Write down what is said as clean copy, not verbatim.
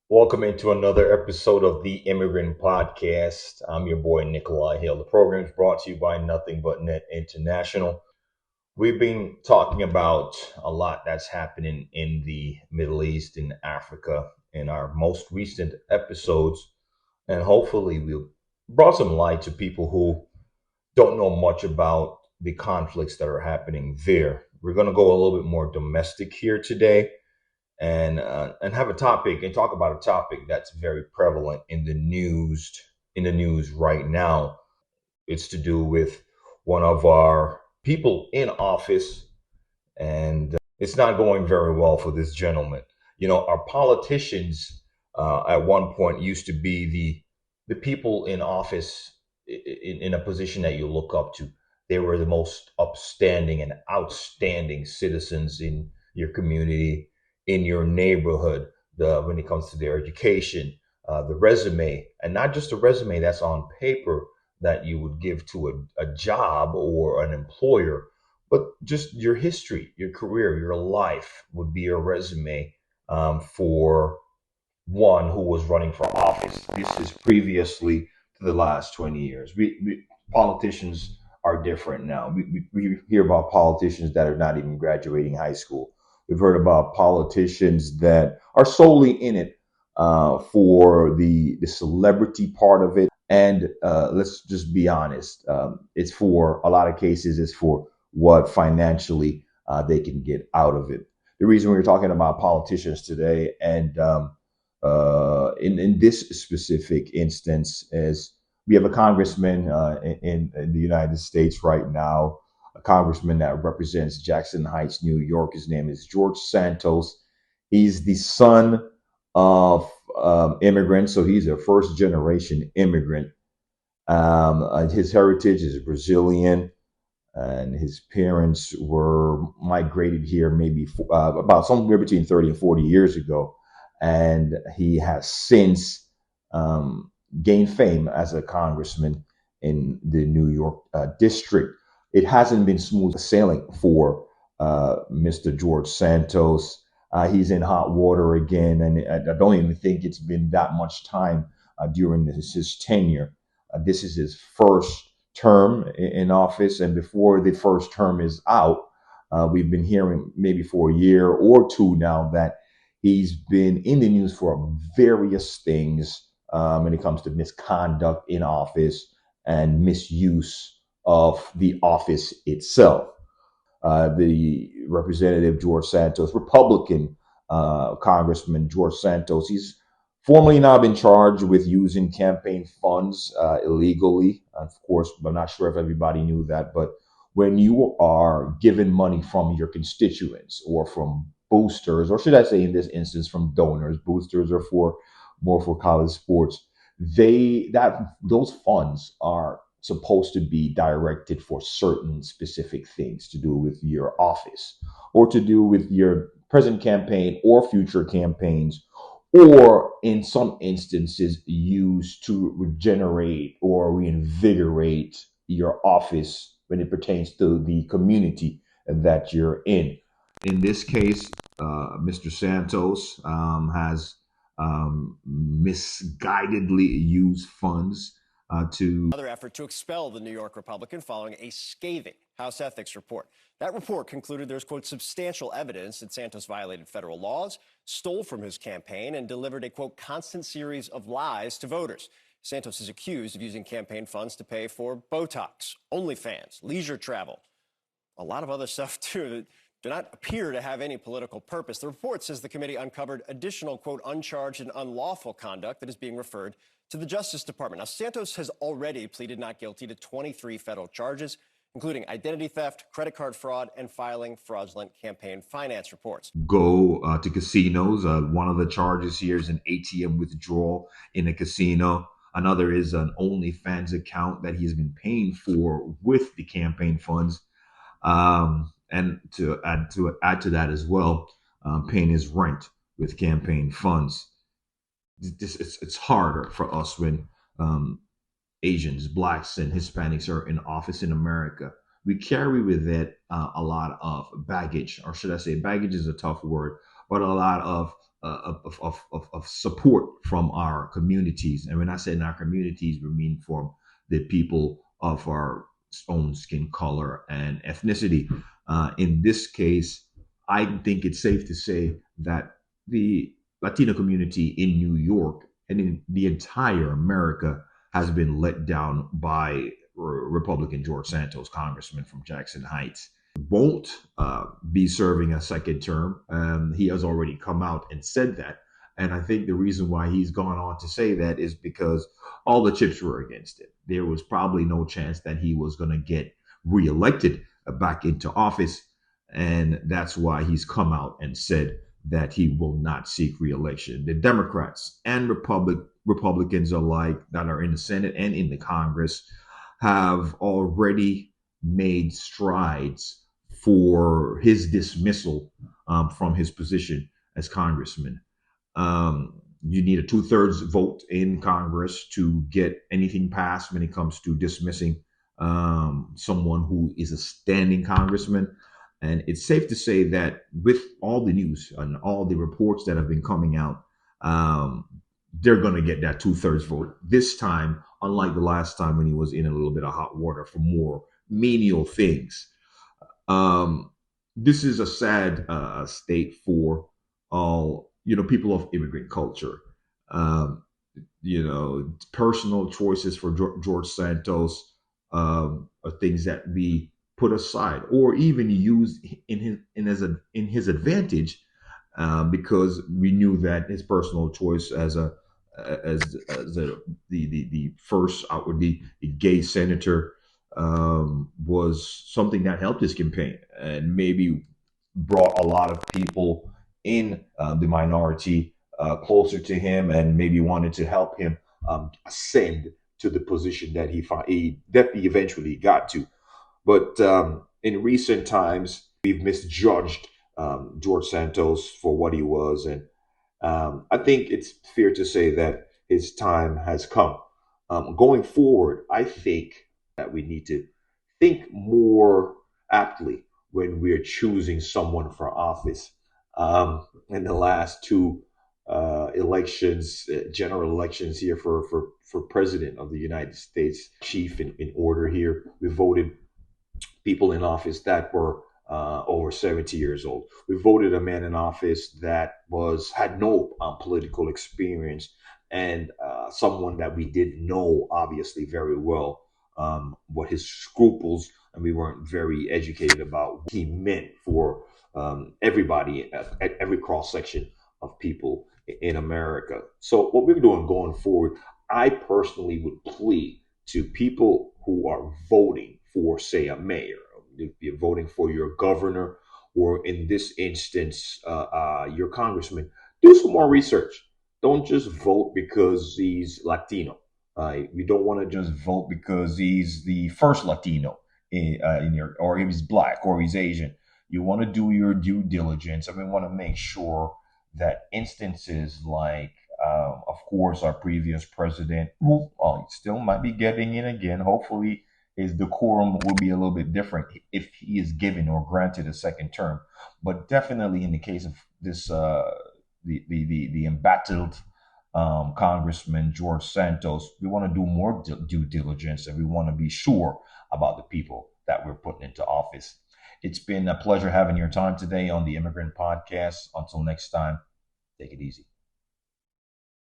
Welcome into another episode of the Immigrant Podcast. I'm your boy Nikolai Hill. The program is brought to you by Nothing But Net International. We've been talking about a lot that's happening in the Middle East and Africa in our most recent episodes, and hopefully we've brought some light to people who don't know much about the conflicts that are happening there. We're going to go a little bit more domestic here today and have a topic and talk about a topic that's very prevalent in the news right now. It's to do with one of our people in office, and it's not going very well for this gentleman. Our politicians at one point used to be the people in office in a position that you look up to. They were the most upstanding and outstanding citizens in your community, in your neighborhood. When it comes to their education, the resume, and not just a resume that's on paper that you would give to a job or an employer, but just your history, your career, your life would be a resume for one who was running for office. This is previously to the last 20 years. Politicians are different now. We hear about politicians that are not even graduating high school. We've heard about politicians that are solely in it for the celebrity part of it. And let's just be honest. It's for a lot of cases, it's for what financially they can get out of it. The reason we're talking about politicians today and in this specific instance is we have a congressman in the United States right now, a congressman that represents Jackson Heights, New York. His name is George Santos. He's the son of immigrants, so he's a first generation immigrant. His heritage is Brazilian, and his parents were migrated here maybe about somewhere between 30 and 40 years ago. And he has since gained fame as a congressman in the New York district. It hasn't been smooth sailing for Mr. George Santos. He's in hot water again, and I don't even think it's been that much time during his tenure. This is his first term in office, and before the first term is out, we've been hearing maybe for a year or two now that he's been in the news for various things when it comes to misconduct in office and misuse of the office itself. The Representative George Santos, Republican Congressman George Santos, he's formally now been charged with using campaign funds illegally. Of course, I'm not sure if everybody knew that, but when you are given money from your constituents or from boosters, or should I say in this instance from donors, boosters are for more for college sports, those funds are supposed to be directed for certain specific things to do with your office or to do with your present campaign or future campaigns, or in some instances used to regenerate or reinvigorate your office when it pertains to the community that you're in. In this case, Mr. Santos has misguidedly used funds to Another effort to expel the New York Republican following a scathing House ethics report. That report concluded there's, quote, substantial evidence that Santos violated federal laws, stole from his campaign, and delivered a, quote, constant series of lies to voters. Santos is accused of using campaign funds to pay for Botox, OnlyFans, leisure travel, a lot of other stuff, too, that do not appear to have any political purpose. The report says the committee uncovered additional, quote, uncharged and unlawful conduct that is being referred to the Justice Department. Now, Santos has already pleaded not guilty to 23 federal charges, including identity theft, credit card fraud, and filing fraudulent campaign finance reports. go to casinos. One of the charges here is an ATM withdrawal in a casino. Another is an OnlyFans account that he's been paying for with the campaign funds. And to that as well, paying his rent with campaign funds. It's harder for us when Asians, blacks, and Hispanics are in office in America. We carry with it a lot of baggage, or should I say, baggage is a tough word, but a lot of of support from our communities. And when I say in our communities, we mean from the people of our own skin color and ethnicity. In this case, I think it's safe to say that the Latino community in New York and in the entire America has been let down by Republican George Santos, congressman from Jackson Heights. Won't be serving a second term. He has already come out and said that. And I think the reason why he's gone on to say that is because all the chips were against him. There was probably no chance that he was going to get reelected back into office. And that's why he's come out and said that he will not seek reelection. The Democrats and Republicans alike that are in the Senate and in the Congress have already made strides for his dismissal from his position as congressman. You need a 2/3 vote in Congress to get anything passed when it comes to dismissing someone who is a standing congressman. And it's safe to say that with all the news and all the reports that have been coming out, they're going to get that 2/3 vote this time, unlike the last time when he was in a little bit of hot water for more menial things. This is a sad state for all people of immigrant culture. Um, Personal choices for George Santos are things that we put aside or even use in his advantage because we knew that his personal choice as the first outwardly gay senator was something that helped his campaign and maybe brought a lot of people in the minority closer to him and maybe wanted to help him ascend to the position that that he eventually got to. But in recent times, we've misjudged George Santos for what he was. And I think it's fair to say that his time has come. Going forward, I think that we need to think more aptly when we're choosing someone for office. In the last two elections, general elections here for president of the United States, chief in order here, we voted people in office that were over 70 years old. We voted a man in office that had no political experience and someone that we didn't know obviously very well what his scruples and we weren't very educated about what he meant for everybody at every cross section of people in America. So what we're doing going forward, I personally would plead to people who are voting for, say, a mayor, if you're voting for your governor, or in this instance, your congressman, do some more research. Don't just vote because he's Latino. You don't want to just vote because he's the first Latino in your, or he's black, or he's Asian. You want to do your due diligence, and we want to make sure that instances like, of course, our previous president, who still might be getting in again, hopefully his decorum will be a little bit different if he is given or granted a second term. But definitely in the case of this, the embattled Congressman George Santos, we want to do more due diligence and we want to be sure about the people that we're putting into office. It's been a pleasure having your time today on the Immigrant Podcast. Until next time, take it easy.